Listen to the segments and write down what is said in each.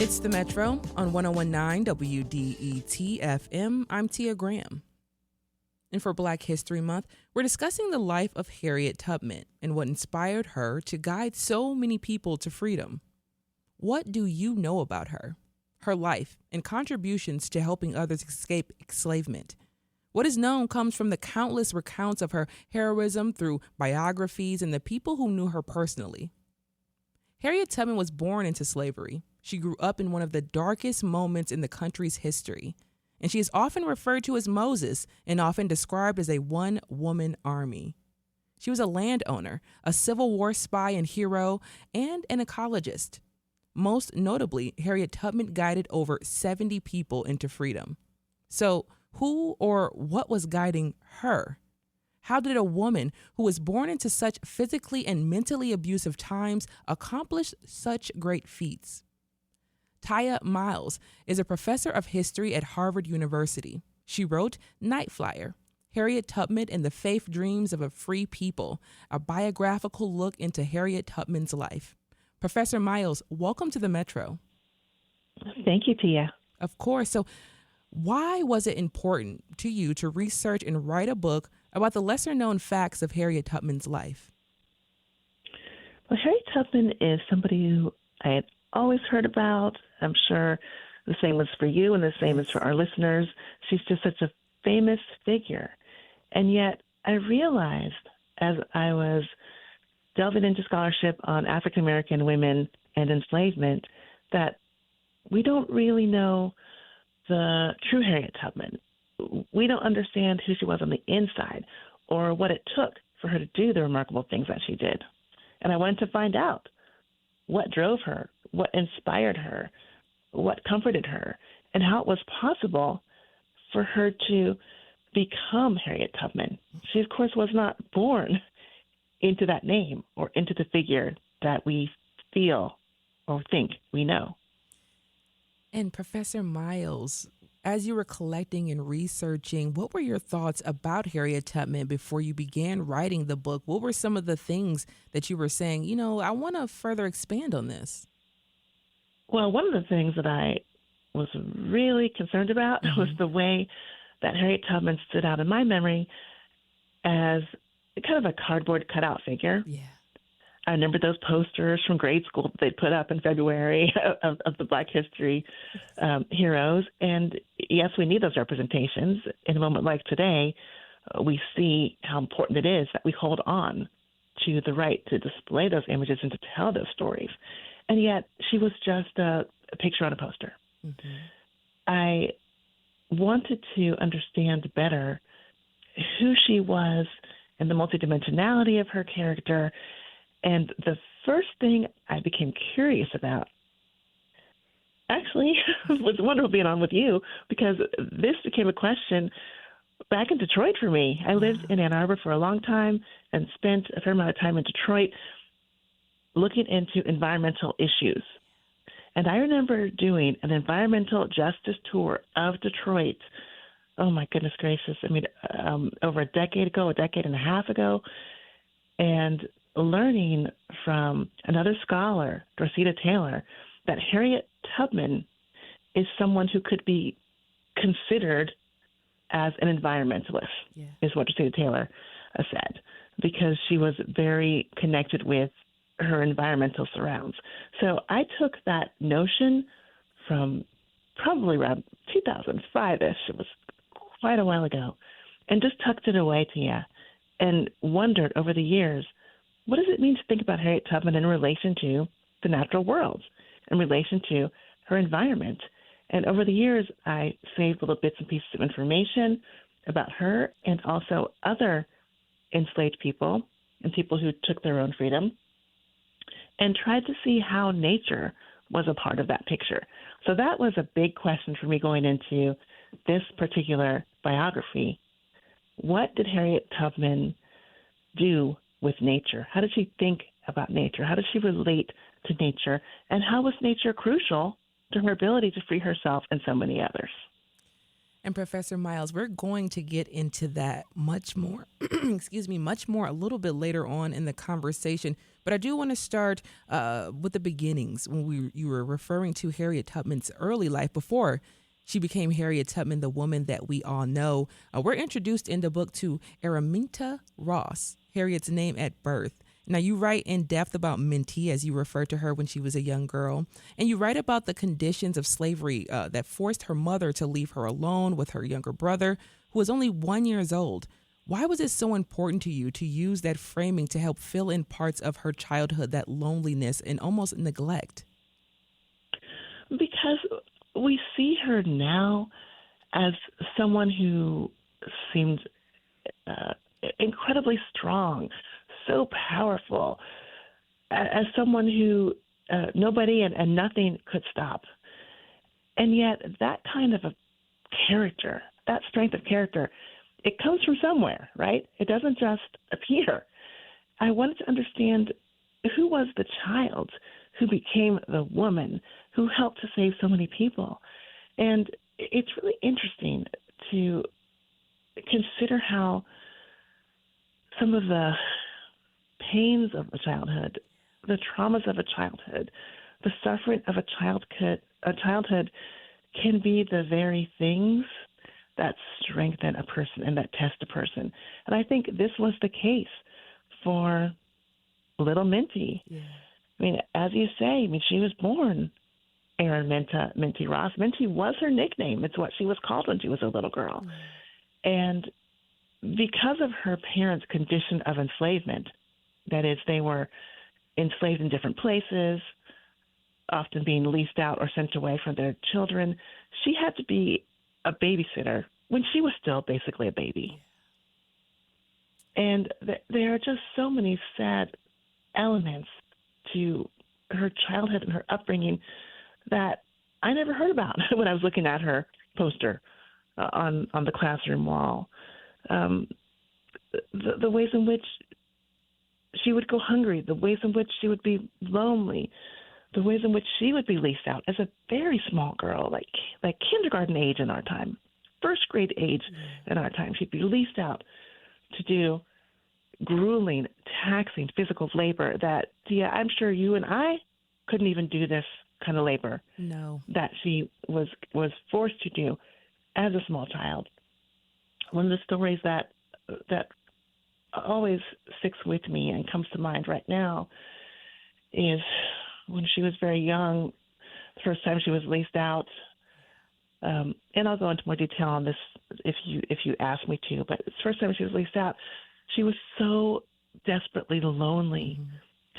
It's the Metro on 1019 WDET FM. I'm Tia Graham. And for Black History Month, we're discussing the life of Harriet Tubman and what inspired her to guide so many people to freedom. What do you know about her life, and contributions to helping others escape enslavement? What is known comes from the countless recounts of her heroism through biographies and the people who knew her personally. Harriet Tubman was born into slavery. She grew up in one of the darkest moments in the country's history, and she is often referred to as Moses and often described as a one-woman army. She was a landowner, a Civil War spy and hero, and an ecologist. Most notably, Harriet Tubman guided over 70 people into freedom. So, who or what was guiding her? How did a woman who was born into such physically and mentally abusive times accomplish such great feats? Tiya Miles is a professor of history at Harvard University. She wrote Night Flyer, Harriet Tubman and the Faith Dreams of a Free People, a biographical look into Harriet Tubman's life. Professor Miles, welcome to the Metro. Thank you, Tia. Of course. So why was it important to you to research and write a book about the lesser-known facts of Harriet Tubman's life? Well, Harriet Tubman is somebody who I had always heard about. I'm sure the same was for you and the same is for our listeners. She's just such a famous figure. And yet I realized as I was delving into scholarship on African American women and enslavement that we don't really know the true Harriet Tubman. We don't understand who she was on the inside or what it took for her to do the remarkable things that she did. And I wanted to find out what drove her, what inspired her, what comforted her, and how it was possible for her to become Harriet Tubman. She, of course, was not born into that name or into the figure that we feel or think we know. And Professor Miles, as you were collecting and researching, what were your thoughts about Harriet Tubman before you began writing the book? What were some of the things that you were saying, I want to further expand on this? Well, one of the things that I was really concerned about was the way that Harriet Tubman stood out in my memory as kind of a cardboard cutout figure. Yeah. I remember those posters from grade school that they put up in February of the Black History heroes. And yes, we need those representations. In a moment like today, we see how important it is that we hold on to the right to display those images and to tell those stories. And yet she was just a picture on a poster. Mm-hmm. I wanted to understand better who she was and the multidimensionality of her character. And the first thing I became curious about actually was wonderful being on with you, because this became a question back in Detroit for me. I lived in Ann Arbor for a long time and spent a fair amount of time in Detroit looking into environmental issues. And I remember doing an environmental justice tour of Detroit. Oh, my goodness gracious. I mean, over a decade and a half ago, and learning from another scholar, Dorceta Taylor, that Harriet Tubman is someone who could be considered as an environmentalist, is what Dorceta Taylor said, because she was very connected with her environmental surrounds. So I took that notion from probably around 2005-ish, it was quite a while ago, and just tucked it away, Tia, and wondered over the years, what does it mean to think about Harriet Tubman in relation to the natural world, in relation to her environment? And over the years, I saved little bits and pieces of information about her and also other enslaved people and people who took their own freedom, and tried to see how nature was a part of that picture. So that was a big question for me going into this particular biography. What did Harriet Tubman do with nature? How did she think about nature? How did she relate to nature? And how was nature crucial to her ability to free herself and so many others? And Professor Miles, we're going to get into that much more, excuse me, much more a little bit later on in the conversation. But I do want to start with the beginnings when you were referring to Harriet Tubman's early life before she became Harriet Tubman, the woman that we all know. We're introduced in the book to Araminta Ross, Harriet's name at birth. Now, you write in depth about Minty, as you refer to her when she was a young girl, and you write about the conditions of slavery that forced her mother to leave her alone with her younger brother, who was only 1 year old. Why was it so important to you to use that framing to help fill in parts of her childhood, that loneliness and almost neglect? Because we see her now as someone who seemed incredibly strong, so powerful, as someone who nobody and nothing could stop. And yet that kind of a character, that strength of character, it comes from somewhere, right? It doesn't just appear. I wanted to understand who was the child who became the woman who helped to save so many people. And it's really interesting to consider how some of the pains of a childhood, the traumas of a childhood, the suffering of a childhood can be the very things that strengthen a person and that test a person. And I think this was the case for little Minty. Yeah. I mean, as you say, she was born Minty Ross. Minty was her nickname. It's what she was called when she was a little girl. And because of her parents' condition of enslavement, that is, they were enslaved in different places, often being leased out or sent away from their children, she had to be a babysitter when she was still basically a baby. And there are just so many sad elements to her childhood and her upbringing that I never heard about when I was looking at her poster on the classroom wall. The ways in which she would go hungry, the ways in which she would be lonely, the ways in which she would be leased out as a very small girl, like kindergarten age in our time, first grade age in our time. She'd be leased out to do grueling, taxing physical labor that, Tia, I'm sure you and I couldn't even do this kind of labor. No. That she was forced to do as a small child. One of the stories that always sticks with me and comes to mind right now is when she was very young, the first time she was leased out. And I'll go into more detail on this if you ask me to. But the first time she was leased out, she was so desperately lonely. Mm-hmm.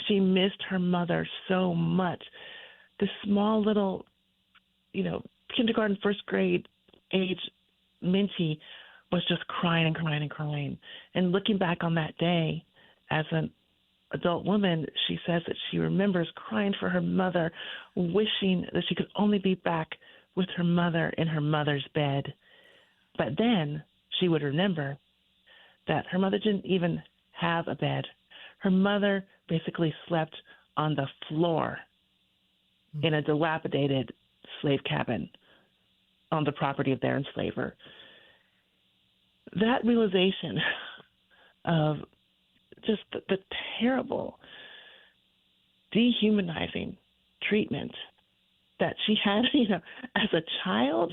She missed her mother so much. This small little, kindergarten, first grade age Minty was just crying and crying and crying. And looking back on that day as an adult woman, she says that she remembers crying for her mother, wishing that she could only be back with her mother in her mother's bed. But then she would remember that her mother didn't even have a bed. Her mother basically slept on the floor in a dilapidated slave cabin on the property of their enslaver. That realization of just the terrible, dehumanizing treatment that she had, as a child,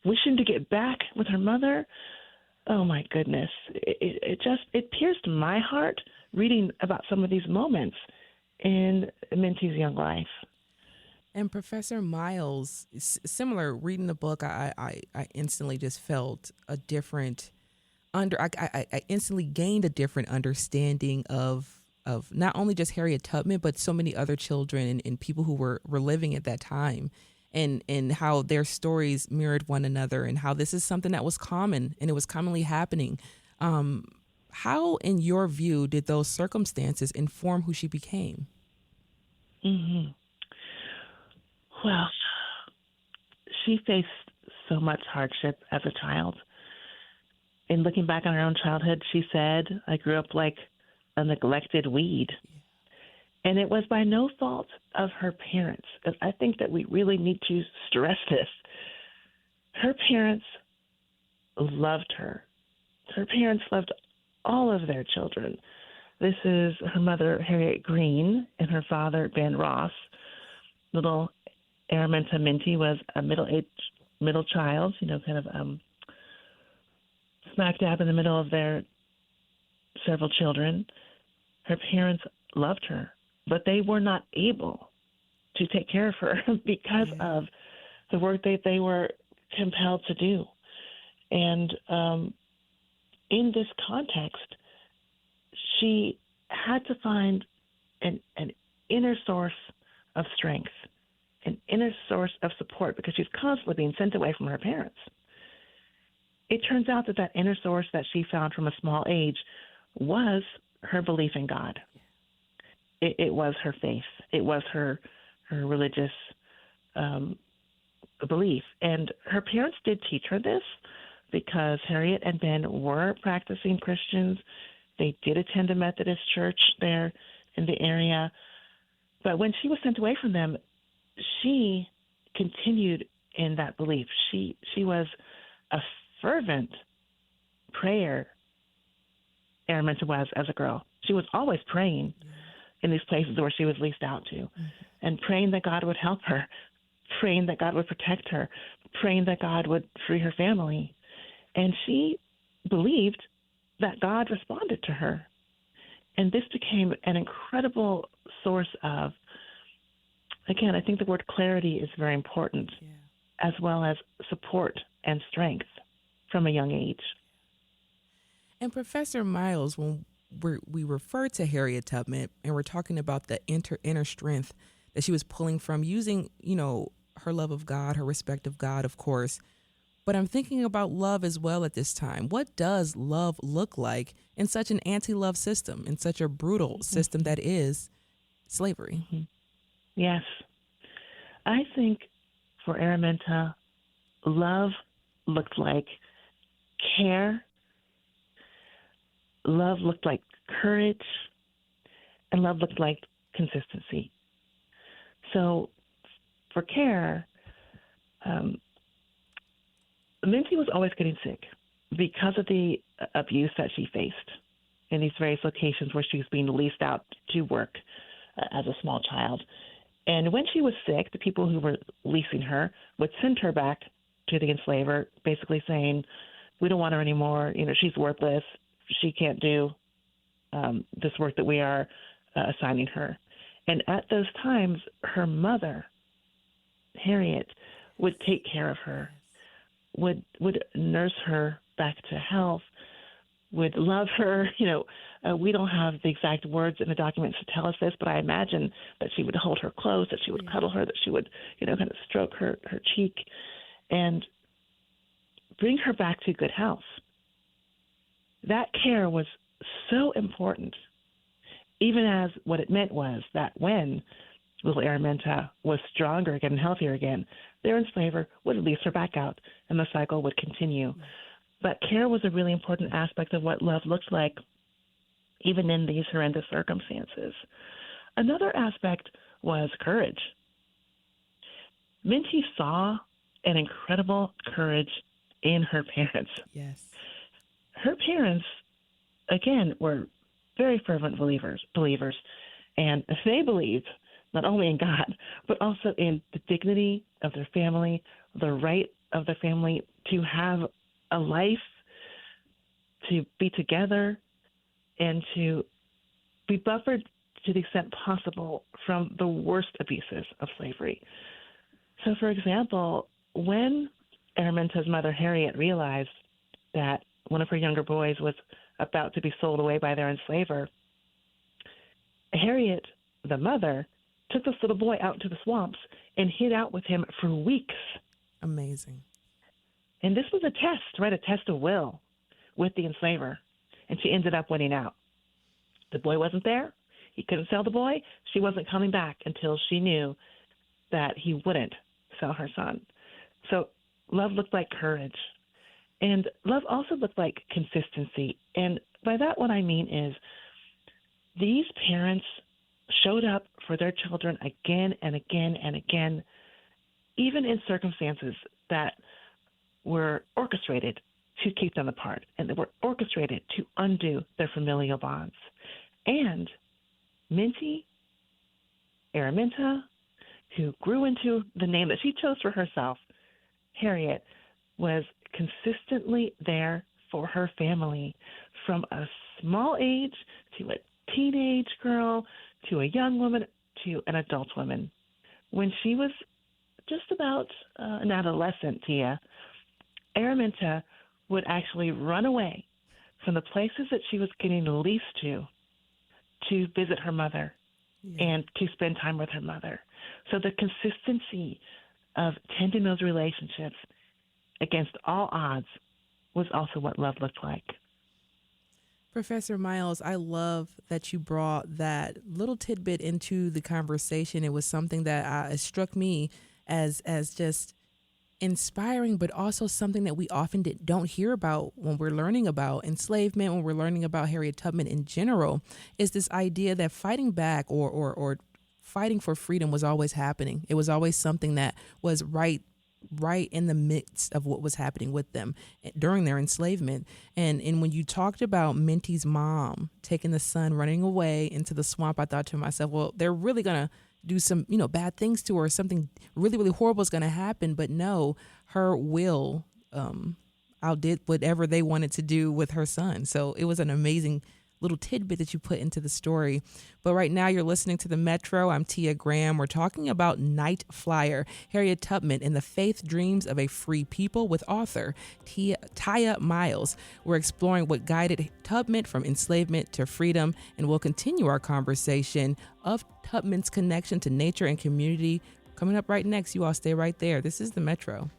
wishing to get back with her mother. Oh my goodness. It pierced my heart reading about some of these moments in Minty's young life. And Professor Miles, similar, reading the book, I instantly just felt a different I instantly gained a different understanding of not only just Harriet Tubman, but so many other children and people who were living at that time, and how their stories mirrored one another, and how this is something that was common and it was commonly happening. How, in your view, did those circumstances inform who she became? Mm-hmm. Well, she faced so much hardship as a child. In looking back on her own childhood, she said, I grew up like a neglected weed. And it was by no fault of her parents. I think that we really need to stress this. Her parents loved her. Her parents loved all of their children. This is her mother, Harriet Green, and her father, Ben Ross. Little Araminta Minty was a middle child, kind of smack dab in the middle of their several children. Her parents loved her, but they were not able to take care of her because of the work that they were compelled to do. And in this context, she had to find an inner source of strength, an inner source of support, because she's constantly being sent away from her parents. It turns out that inner source that she found from a small age was her belief in God. It was her faith. It was her religious belief. And her parents did teach her this, because Harriet and Ben were practicing Christians. They did attend a Methodist church there in the area. But when she was sent away from them, she continued in that belief. She was a fervent prayer, Araminta was, as a girl. She was always praying in these places where she was leased out to, and praying that God would help her, praying that God would protect her, praying that God would free her family. And she believed that God responded to her. And this became an incredible source of, again, I think the word clarity is very important, as well as support and strength from a young age. And Professor Miles, when we refer to Harriet Tubman and we're talking about the inner strength that she was pulling from, using, her love of God, her respect of God, of course. But I'm thinking about love as well at this time. What does love look like in such an anti-love system, in such a brutal system that is slavery? Yes. I think for Araminta, love looked like care, love looked like courage, and love looked like consistency. So for care, Minty was always getting sick because of the abuse that she faced in these various locations where she was being leased out to work as a small child. And when she was sick, the people who were leasing her would send her back to the enslaver, basically saying, we don't want her anymore. She's worthless. She can't do this work that we are assigning her. And at those times, her mother, Harriet, would take care of her, would nurse her back to health, would love her. We don't have the exact words in the documents to tell us this, but I imagine that she would hold her close, that she would cuddle her, that she would, kind of stroke her cheek and bring her back to good health. That care was so important, even as what it meant was that when little Araminta was stronger again and healthier again, their enslaver would release her back out, and the cycle would continue. But care was a really important aspect of what love looked like, even in these horrendous circumstances. Another aspect was courage. Minty saw an incredible courage in her parents. Yes. Her parents, again, were very fervent believers, and they believed not only in God, but also in the dignity of their family, the right of their family to have a life, to be together, and to be buffered to the extent possible from the worst abuses of slavery. So, for example, when Araminta's mother, Harriet, realized that one of her younger boys was about to be sold away by their enslaver, Harriet, the mother, took this little boy out into the swamps and hid out with him for weeks. Amazing. And this was a test, right? A test of will with the enslaver. And she ended up winning out. The boy wasn't there. He couldn't sell the boy. She wasn't coming back until she knew that he wouldn't sell her son. So love looked like courage. And love also looked like consistency. And by that, what I mean is these parents showed up for their children again and again and again, even in circumstances that were orchestrated to keep them apart, and they were orchestrated to undo their familial bonds. And Minty Araminta, who grew into the name that she chose for herself, Harriet, was consistently there for her family from a small age to a teenage girl to a young woman to an adult woman. When she was just about an adolescent, Tia, Araminta would actually run away from the places that she was getting leased to visit her mother and to spend time with her mother. So the consistency of tending those relationships against all odds was also what love looked like. Professor Miles, I love that you brought that little tidbit into the conversation. It was something that it struck me as just inspiring, but also something that we often don't hear about when we're learning about enslavement, when we're learning about Harriet Tubman in general, is this idea that fighting back or fighting for freedom was always happening. It was always something that was right in the midst of what was happening with them during their enslavement. And when you talked about Minty's mom taking the son, running away into the swamp, I thought to myself, well, they're really going to do some, bad things to her. Something really, really horrible is going to happen. But no, her will outdid whatever they wanted to do with her son. So it was an amazing little tidbit that you put into the story. But right now you're listening to The Metro. I'm Tia Graham. We're talking about Night Flyer, Harriet Tubman and the Faith Dreams of a Free People with author Tiya Miles. We're exploring what guided Tubman from enslavement to freedom, and we'll continue our conversation of Tubman's connection to nature and community coming up right next. You all stay right there. This is The Metro.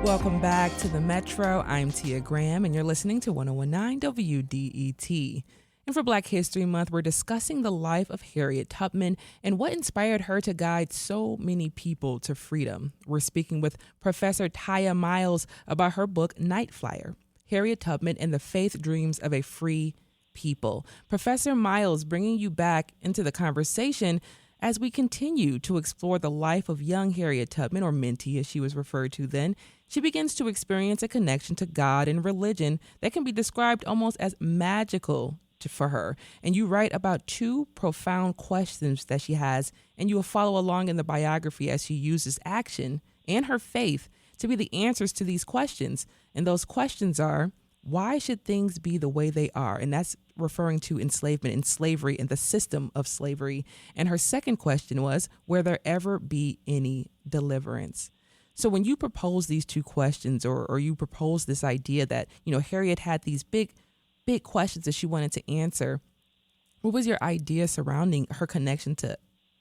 Welcome back to The Metro. I'm Tia Graham, and you're listening to 1019 WDET. And for Black History Month, we're discussing the life of Harriet Tubman and what inspired her to guide so many people to freedom. We're speaking with Professor Tiya Miles about her book, Night Flyer, Harriet Tubman and the Faith Dreams of a Free People. Professor Miles, bringing you back into the conversation as we continue to explore the life of young Harriet Tubman, or Minty as she was referred to then. She begins to experience a connection to God and religion that can be described almost as magical for her. And you write about two profound questions that she has, and you will follow along in the biography as she uses action and her faith to be the answers to these questions. And those questions are, why should things be the way they are? And that's referring to enslavement and slavery and the system of slavery. And her second question was, will there ever be any deliverance? So when you propose these two questions, or you propose this idea that, Harriet had these big questions that she wanted to answer, what was your idea surrounding her connection to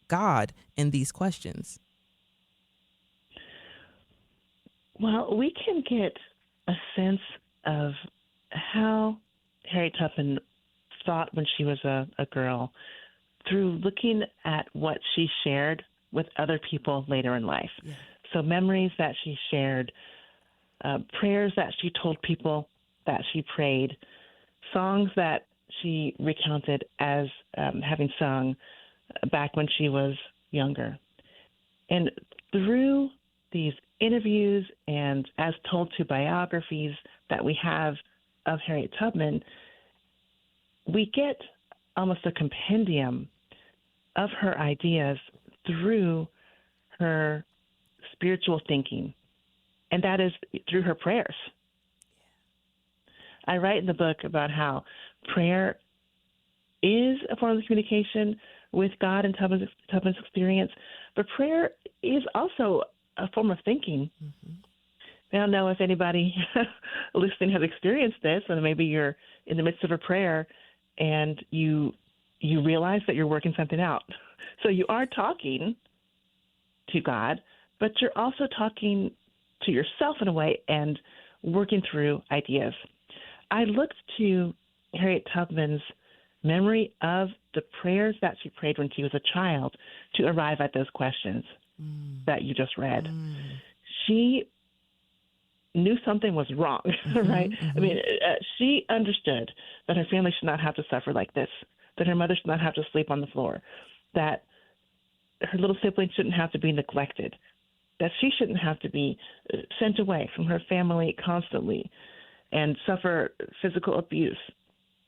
God in these questions? Well, we can get a sense of how Harriet Tubman thought when she was a girl through looking at what she shared with other people later in life. Yeah. So memories that she shared, prayers that she told people that she prayed, songs that she recounted as having sung back when she was younger. And through these interviews and as told to biographies that we have of Harriet Tubman, we get almost a compendium of her ideas through her spiritual thinking, and that is through her prayers. I write in the book about how prayer is a form of communication with God in Tubman's experience, but prayer is also a form of thinking. Mm-hmm. I don't know if anybody listening has experienced this, and maybe you're in the midst of a prayer and you realize that you're working something out. So you are talking to God, but you're also talking to yourself in a way and working through ideas. I looked to Harriet Tubman's memory of the prayers that she prayed when she was a child to arrive at those questions that you just read. She knew something was wrong, right? I mean, she understood that her family should not have to suffer like this, that her mother should not have to sleep on the floor, that her little siblings shouldn't have to be neglected, that she shouldn't have to be sent away from her family constantly and suffer physical abuse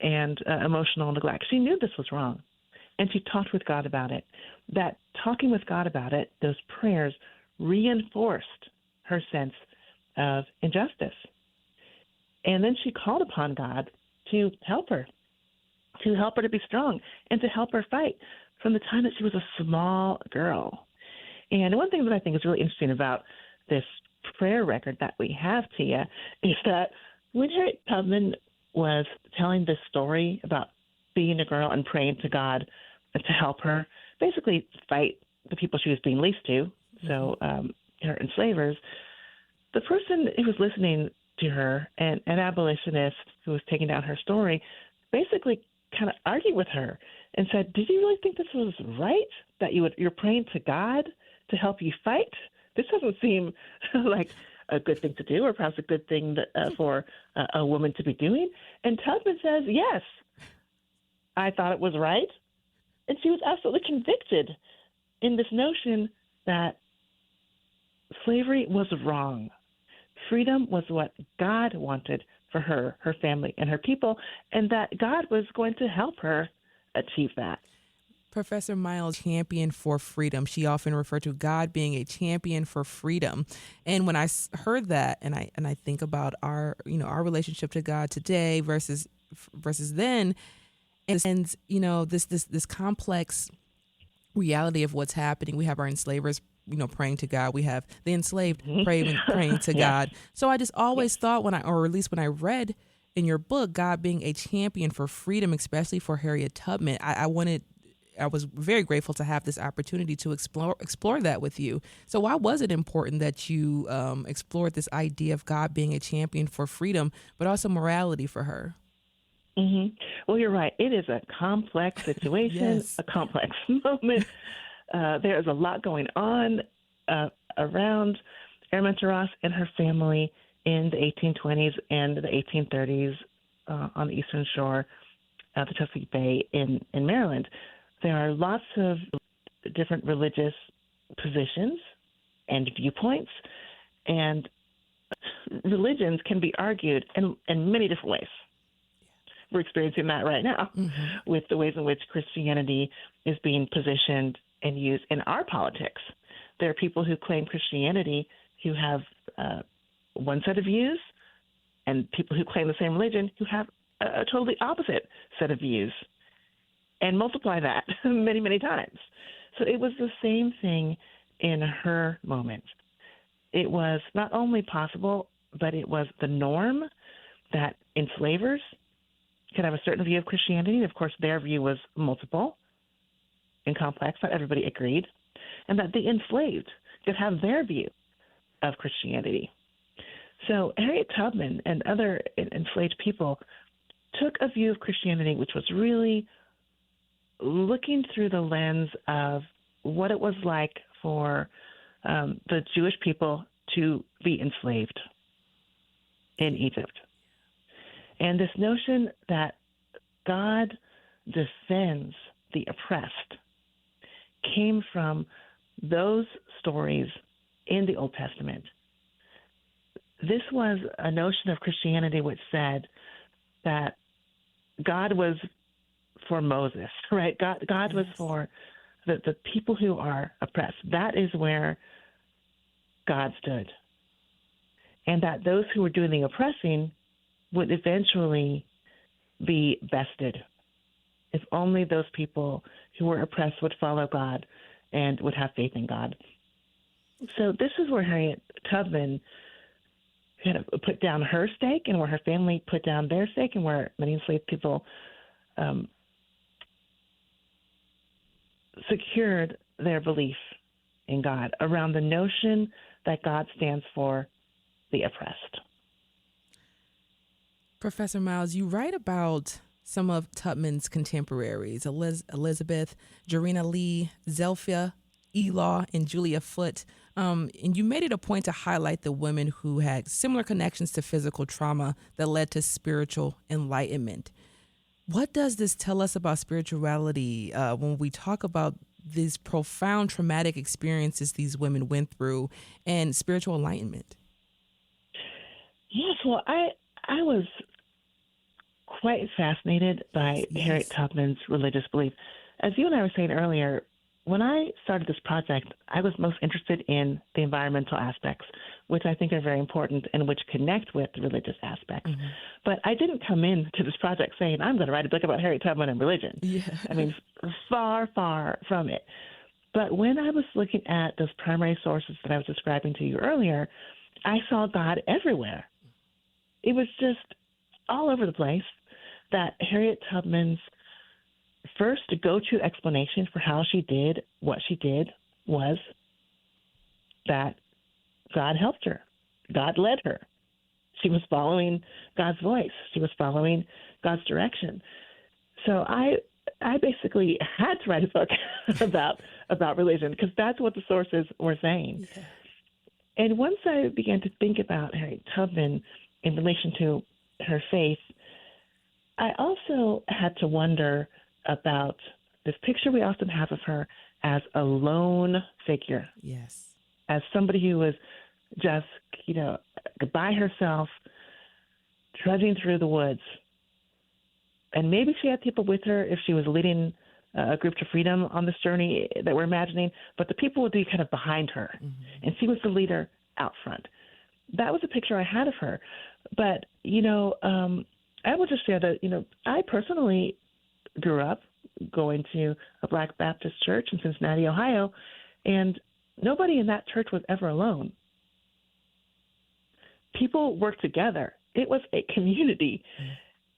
and emotional neglect. She knew this was wrong, and she talked with God about it. That talking with God about it, those prayers, reinforced her sense of injustice. And then she called upon God to help her to be strong, and to help her fight from the time that she was a small girl. And one thing that I think is really interesting about this prayer record that we have, Tia, is that when Harriet Tubman was telling this story about being a girl and praying to God to help her basically fight the people she was being leased to, so her enslavers, the person who was listening to her, an abolitionist who was taking down her story, basically kind of argued with her and said, "Did you really think this was right? That you're praying to God to help you fight? This doesn't seem like a good thing to do, or perhaps a good thing for a woman to be doing." And Tubman says, "Yes, I thought it was right," and she was absolutely convicted in this notion that slavery was wrong. Freedom was what God wanted for her, her family, and her people, and that God was going to help her achieve that. Professor Miles, champion for freedom. She often referred to God being a champion for freedom. And when I heard that, and I think about our relationship to God today versus then, and this complex reality of what's happening. We have our enslavers, praying to God. We have the enslaved praying to God. So I just always thought when I read in your book, God being a champion for freedom, especially for Harriet Tubman, I was very grateful to have this opportunity to explore that with you. So why was it important that you explored this idea of God being a champion for freedom, but also morality for her? Well, you're right. It is a complex situation, Yes. a complex moment. There is a lot going on around Armenteros and her family in the 1820s and the 1830s on the eastern shore of the Chesapeake Bay in Maryland. There are lots of different religious positions and viewpoints, and religions can be argued in many different ways. We're experiencing that right now with the ways in which Christianity is being positioned and used in our politics. There are people who claim Christianity who have one set of views, and people who claim the same religion who have a totally opposite set of views, and multiply that many, many times. So it was the same thing in her moment. It was not only possible, but it was the norm that enslavers could have a certain view of Christianity. Of course, their view was multiple and complex. Not everybody agreed. And that the enslaved could have their view of Christianity. So Harriet Tubman and other enslaved people took a view of Christianity which was really looking through the lens of what it was like for the Jewish people to be enslaved in Egypt. And this notion that God defends the oppressed came from those stories in the Old Testament. This was a notion of Christianity which said that God was for Moses, right? God was for the people who are oppressed. That is where God stood. And that those who were doing the oppressing would eventually be bested if only those people who were oppressed would follow God and would have faith in God. So this is where Harriet Tubman kind of put down her stake, and where her family put down their stake, and where many enslaved people secured their belief in God around the notion that God stands for the oppressed. Professor Miles, you write about some of Tubman's contemporaries: Elizabeth, Jarena Lee, Zelphia, Elaw, and Julia Foote. And you made it a point to highlight the women who had similar connections to physical trauma that led to spiritual enlightenment. What does this tell us about spirituality when we talk about these profound traumatic experiences these women went through and spiritual enlightenment? Yes, well, I was quite fascinated by Harriet Tubman's religious belief. As you and I were saying earlier, when I started this project, I was most interested in the environmental aspects, which I think are very important and which connect with the religious aspects. Mm-hmm. But I didn't come into this project saying, I'm going to write a book about Harriet Tubman and religion. Yeah. I mean, far, far from it. But when I was looking at those primary sources that I was describing to you earlier, I saw God everywhere. It was just all over the place that Harriet Tubman's first go-to explanation for how she did what she did was that God helped her. God led her. She was following God's voice. She was following God's direction. So I basically had to write a book about religion because that's what the sources were saying. Yeah. And once I began to think about Harriet Tubman in relation to her faith, I also had to wonder about this picture we often have of her as a lone figure. Yes. As somebody who was just, by herself, trudging through the woods. And maybe she had people with her if she was leading a group to freedom on this journey that we're imagining, but the people would be kind of behind her. Mm-hmm. And she was the leader out front. That was a picture I had of her. But, I will just share that, I personally grew up going to a Black Baptist church in Cincinnati, Ohio, and nobody in that church was ever alone. People worked together. It was a community. Mm-hmm.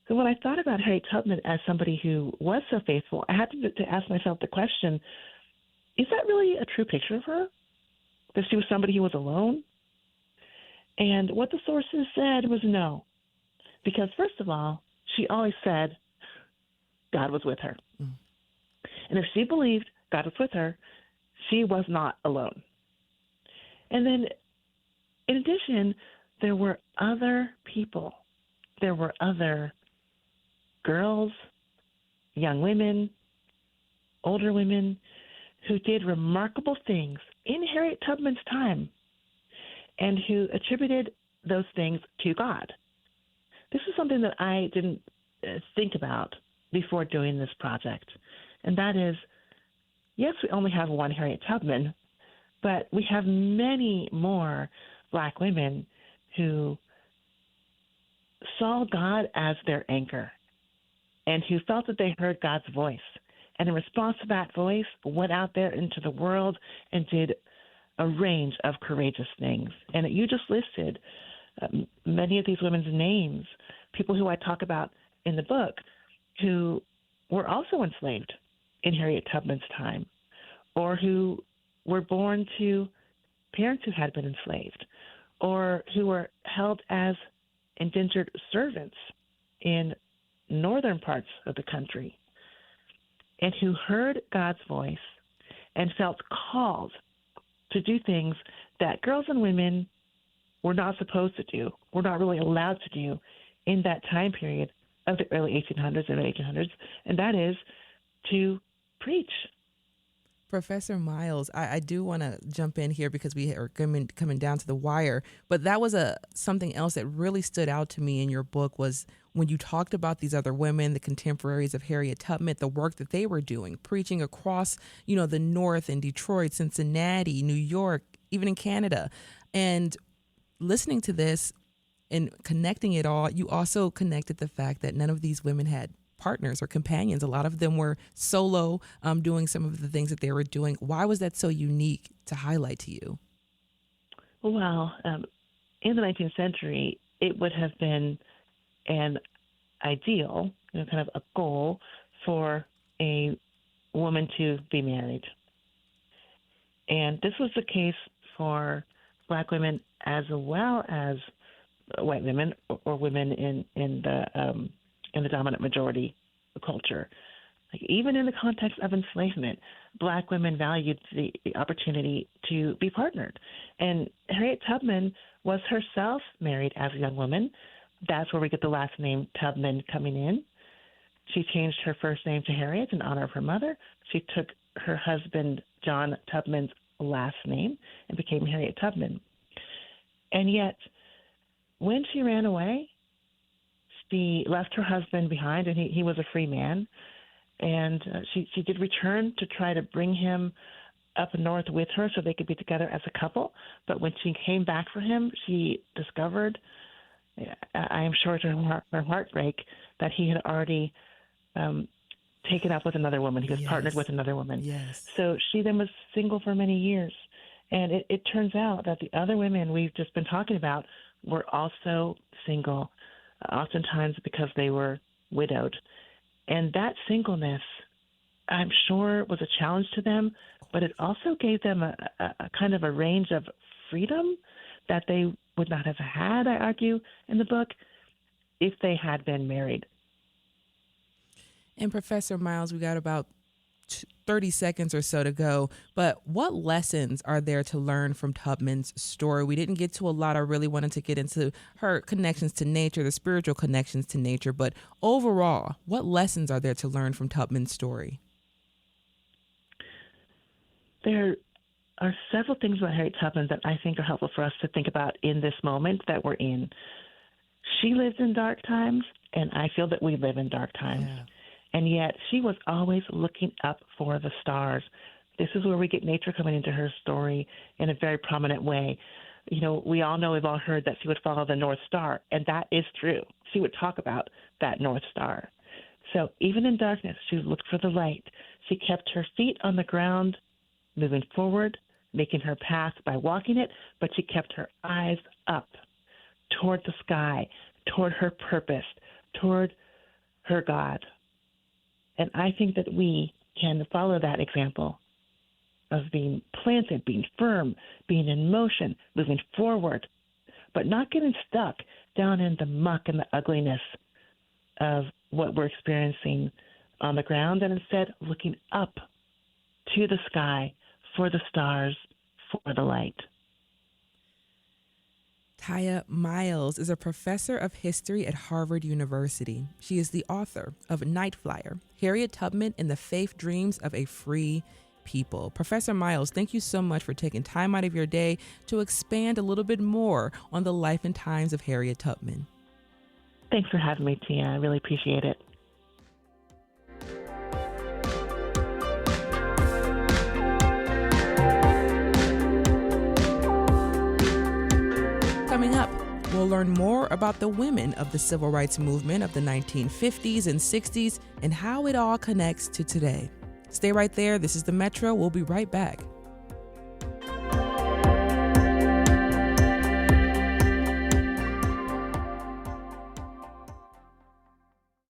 So when I thought about Harriet Tubman as somebody who was so faithful, I had to ask myself the question, is that really a true picture of her? That she was somebody who was alone? And what the sources said was no. Because first of all, she always said God was with her. Mm. And if she believed God was with her, she was not alone. And then, in addition, there were other people. There were other girls, young women, older women who did remarkable things in Harriet Tubman's time and who attributed those things to God. This is something that I didn't think about before doing this project, and that is, yes, we only have one Harriet Tubman, but we have many more Black women who saw God as their anchor and who felt that they heard God's voice. And in response to that voice, went out there into the world and did a range of courageous things. And you just listed many of these women's names, people who I talk about in the book, who were also enslaved in Harriet Tubman's time, or who were born to parents who had been enslaved, or who were held as indentured servants in northern parts of the country, and who heard God's voice and felt called to do things that girls and women were not supposed to do, were not really allowed to do in that time period of the early 1800s and 1800s, and that is to preach. Professor Miles, I do want to jump in here because we are coming down to the wire, but that was something else that really stood out to me in your book was when you talked about these other women, the contemporaries of Harriet Tubman, the work that they were doing, preaching across, the North in Detroit, Cincinnati, New York, even in Canada. And listening to this and connecting it all, you also connected the fact that none of these women had partners or companions. A lot of them were solo, doing some of the things that they were doing. Why was that so unique to highlight to you? Well, in the 19th century, it would have been an ideal, kind of a goal for a woman to be married. And this was the case for Black women as well as white women or women in the in the dominant majority culture. Like, even in the context of enslavement, Black women valued the opportunity to be partnered. And Harriet Tubman was herself married as a young woman. That's where we get the last name Tubman coming in. She changed her first name to Harriet in honor of her mother. She took her husband, John Tubman's last name and became Harriet Tubman. And yet, when she ran away, she left her husband behind, and he was a free man. And she did return to try to bring him up north with her so they could be together as a couple. But when she came back for him, she discovered, I am sure to her heartbreak, that he had already taken up with another woman. He was partnered with another woman. Yes. So she then was single for many years. And it turns out that the other women we've just been talking about were also single, oftentimes because they were widowed. And that singleness, I'm sure, was a challenge to them, but it also gave them a kind of a range of freedom that they would not have had, I argue, in the book, if they had been married. And Professor Miles, we got about 30 seconds or so to go, but what lessons are there to learn from Tubman's story? We didn't get to a lot. I really wanted to get into her connections to nature, the spiritual connections to nature, but overall, what lessons are there to learn from Tubman's story? There are several things about Harriet Tubman that I think are helpful for us to think about in this moment that we're in. She lived in dark times, and I feel that we live in dark times. Yeah. And yet she was always looking up for the stars. This is where we get nature coming into her story in a very prominent way. You know, we all know, we've all heard that she would follow the North Star, and that is true. She would talk about that North Star. So even in darkness, she looked for the light. She kept her feet on the ground, moving forward, making her path by walking it, but she kept her eyes up toward the sky, toward her purpose, toward her God. And I think that we can follow that example of being planted, being firm, being in motion, moving forward, but not getting stuck down in the muck and the ugliness of what we're experiencing on the ground, and instead looking up to the sky for the stars, for the light. Tiya Miles is a professor of history at Harvard University. She is the author of Night Flyer, Harriet Tubman and the Faith Dreams of a Free People. Professor Miles, thank you so much for taking time out of your day to expand a little bit more on the life and times of Harriet Tubman. Thanks for having me, Tia. I really appreciate it. Coming up, we'll learn more about the women of the civil rights movement of the 1950s and 60s and how it all connects to today. Stay right there. This is The Metro. We'll be right back.